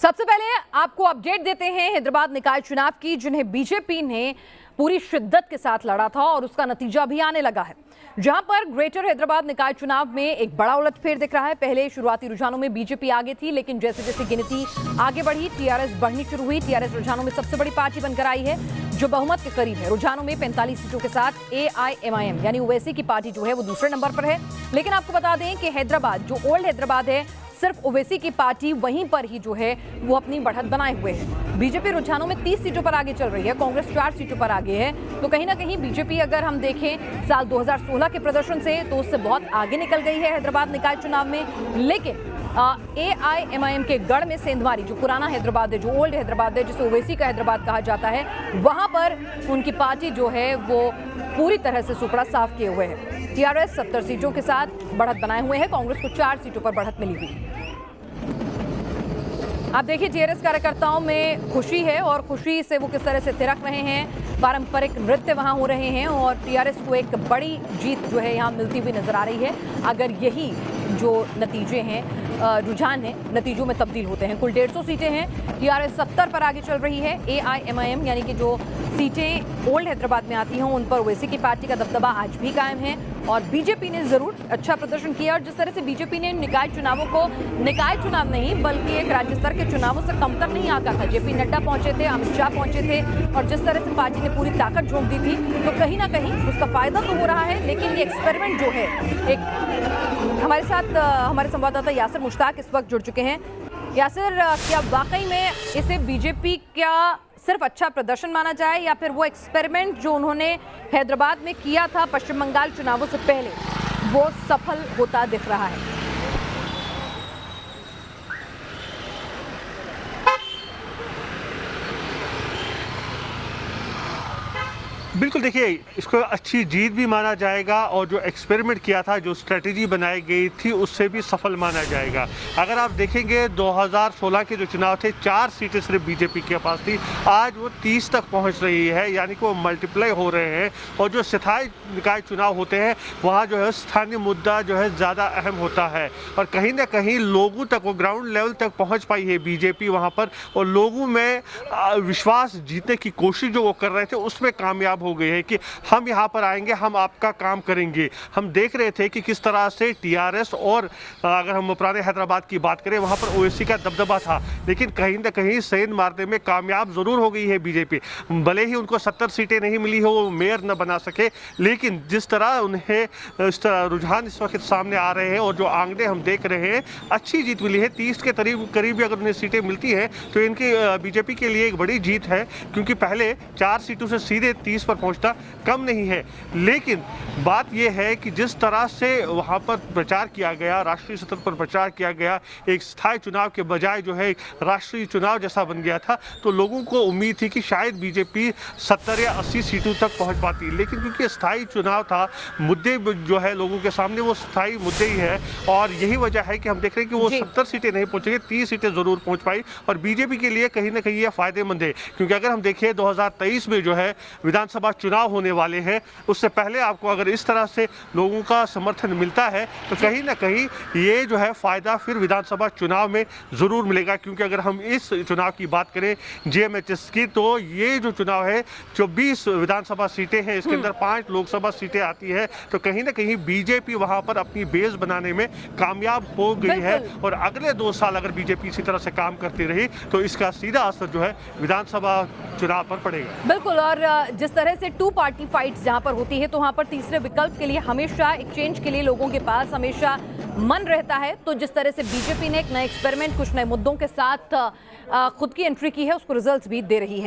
सबसे पहले आपको अपडेट देते हैं हैदराबाद निकाय चुनाव की, जिन्हें बीजेपी ने पूरी शिद्दत के साथ लड़ा था और उसका नतीजा भी आने लगा है। जहां पर ग्रेटर हैदराबाद निकाय चुनाव में एक बड़ा उलटफेर दिख रहा है। पहले शुरुआती रुझानों में बीजेपी आगे थी, लेकिन जैसे जैसे गिनती आगे बढ़ी टीआरएस बढ़नी शुरू हुई। टीआरएस रुझानों में सबसे बड़ी पार्टी बनकर आई है, जो बहुमत के करीब है। रुझानों में 45 सीटों के साथ एआईएमआईएम यानी ओवैसी की पार्टी जो है वो दूसरे नंबर पर है। लेकिन आपको बता दें कि हैदराबाद जो ओल्ड हैदराबाद है, सिर्फ ओवैसी की पार्टी वहीं पर ही जो है वो अपनी बढ़त बनाए हुए है। बीजेपी रुझानों में 30 सीटों पर आगे चल रही है, कांग्रेस 4 सीटों पर आगे है। तो कहीं ना कहीं बीजेपी, अगर हम देखें साल 2016 के प्रदर्शन से, तो उससे बहुत आगे निकल गई है हैदराबाद निकाय चुनाव में। लेकिन एआईएमआईएम के गढ़ में सेंधमारी, जो पुराना हैदराबाद है, जो ओल्ड हैदराबाद है, जिसे ओवैसी का हैदराबाद कहा जाता है, वहां पर उनकी पार्टी जो है वो पूरी तरह से सुपड़ा साफ किए हुए है। टीआरएस 70 सीटों के साथ बढ़त बनाए हुए है, कांग्रेस को 4 सीटों पर बढ़त मिली हुई। आप देखिए टीआरएस कार्यकर्ताओं में खुशी है और खुशी से वो किस तरह से थिरक रहे हैं। पारंपरिक नृत्य वहां हो रहे हैं और टीआरएस को एक बड़ी जीत जो है यहां मिलती हुई नजर आ रही है। अगर यही जो नतीजे हैं, रुझान है, नतीजों में तब्दील होते हैं। कुल 150 सीटें हैं, टीआरएस 70 पर आगे चल रही है। एआईएमआईएम यानी कि जो सीटें ओल्ड हैदराबाद में आती हैं, उन पर ओवैसी की पार्टी का दबदबा आज भी कायम है। और बीजेपी ने जरूर अच्छा प्रदर्शन किया, और जिस तरह से बीजेपी ने निकाय चुनावों को, निकाय चुनाव नहीं बल्कि एक राज्य स्तर के चुनावों से कमतर नहीं आका था। जेपी नड्डा पहुंचे थे, अमित शाह पहुंचे थे, और जिस तरह से पार्टी ने पूरी ताकत झोंक दी थी, तो कहीं ना कहीं उसका फायदा तो हो रहा है। लेकिन ये एक्सपेरिमेंट जो है, एक हमारे साथ हमारे संवाददाता यासिर मुश्ताक इस वक्त जुड़ चुके हैं। यासिर, क्या वाकई में इसे बीजेपी क्या सिर्फ अच्छा प्रदर्शन माना जाए, या फिर वो एक्सपेरिमेंट जो उन्होंने हैदराबाद में किया था पश्चिम बंगाल चुनावों से पहले, वो सफल होता दिख रहा है? बिल्कुल, देखिए इसको अच्छी जीत भी माना जाएगा, और जो एक्सपेरिमेंट किया था, जो स्ट्रेटजी बनाई गई थी, उससे भी सफल माना जाएगा। अगर आप देखेंगे 2016 के जो चुनाव थे, 4 सीटें सिर्फ बीजेपी के पास थी, आज वो 30 तक पहुंच रही है, यानी कि वो मल्टीप्लाई हो रहे हैं। और जो स्थायी निकाय चुनाव होते हैं, वहाँ जो है स्थानीय मुद्दा जो है ज़्यादा अहम होता है, और कहीं ना कहीं लोगों तक, वो ग्राउंड लेवल तक पहुँच पाई है बीजेपी वहाँ पर, और लोगों में विश्वास जीतने की कोशिश जो वो कर रहे थे, उसमें कामयाब हो गई है कि हम यहाँ पर आएंगे, हम आपका काम करेंगे। हम देख रहे थे कि किस तरह से टीआरएस, और अगर हम पुराने हैदराबाद की बात करें, वहाँ पर ओवैसी का दबदबा था, लेकिन कहीं ना कहीं सेंध मारने में कामयाब जरूर हो गई है बीजेपी। भले ही उनको 70 सीटें नहीं मिली हो, वो मेयर न बना सके, लेकिन जिस तरह उन्हें इस तरह रुझान इस वक्त सामने आ रहे हैं, और जो आंकड़े हम देख रहे हैं, अच्छी जीत मिली है। 30 के करीब भी अगर उन्हें सीटें मिलती हैं, तो इनकी बीजेपी के लिए एक बड़ी जीत है, क्योंकि पहले 4 सीटों से सीधे 30 पर पहुंचना कम नहीं है। लेकिन बात यह है कि जिस तरह से वहां पर प्रचार किया गया, राष्ट्रीय स्तर पर प्रचार किया गया, एक स्थायी चुनाव के बजाय जो है राष्ट्रीय चुनाव जैसा बन गया था, तो लोगों को उम्मीद थी कि शायद बीजेपी 70 या 80 सीटों तक पहुंच पाती। लेकिन क्योंकि स्थायी चुनाव था, मुद्दे जो है लोगों के सामने वो स्थायी मुद्दे ही है, और यही वजह है कि हम देख रहे हैं कि वो 70 सीटें नहीं पहुंचेंगे, 30 सीटें जरूर पहुंच पाई। और बीजेपी के लिए कहीं ना कहीं ये फायदेमंद है, क्योंकि अगर हम देखें 2023 में जो है विधानसभा चुनाव होने वाले हैं, उससे पहले आपको अगर इस तरह से लोगों का समर्थन मिलता है, तो कहीं ना कहीं ये जो है फायदा फिर विधानसभा चुनाव में जरूर मिलेगा। क्योंकि अगर हम इस चुनाव की बात करें जेएमएचएस की, तो ये जो चुनाव है 24 विधानसभा सीटें हैं, इसके अंदर 5 लोकसभा सीटें आती है, तो कहीं ना कहीं बीजेपी वहां पर अपनी बेस बनाने में कामयाब हो गई है। और अगले 2 साल अगर बीजेपी इसी तरह से काम करती रही, तो इसका सीधा असर जो है विधानसभा चुनाव पर पड़ेगा। बिल्कुल, और जिस तरह से 2 पार्टी फाइट्स जहां पर होती है, तो वहां पर तीसरे विकल्प के लिए हमेशा, एक चेंज के लिए लोगों के पास हमेशा मन रहता है। तो जिस तरह से बीजेपी ने एक नए एक्सपेरिमेंट, कुछ नए मुद्दों के साथ खुद की एंट्री की है, उसको रिजल्ट्स भी दे रही है।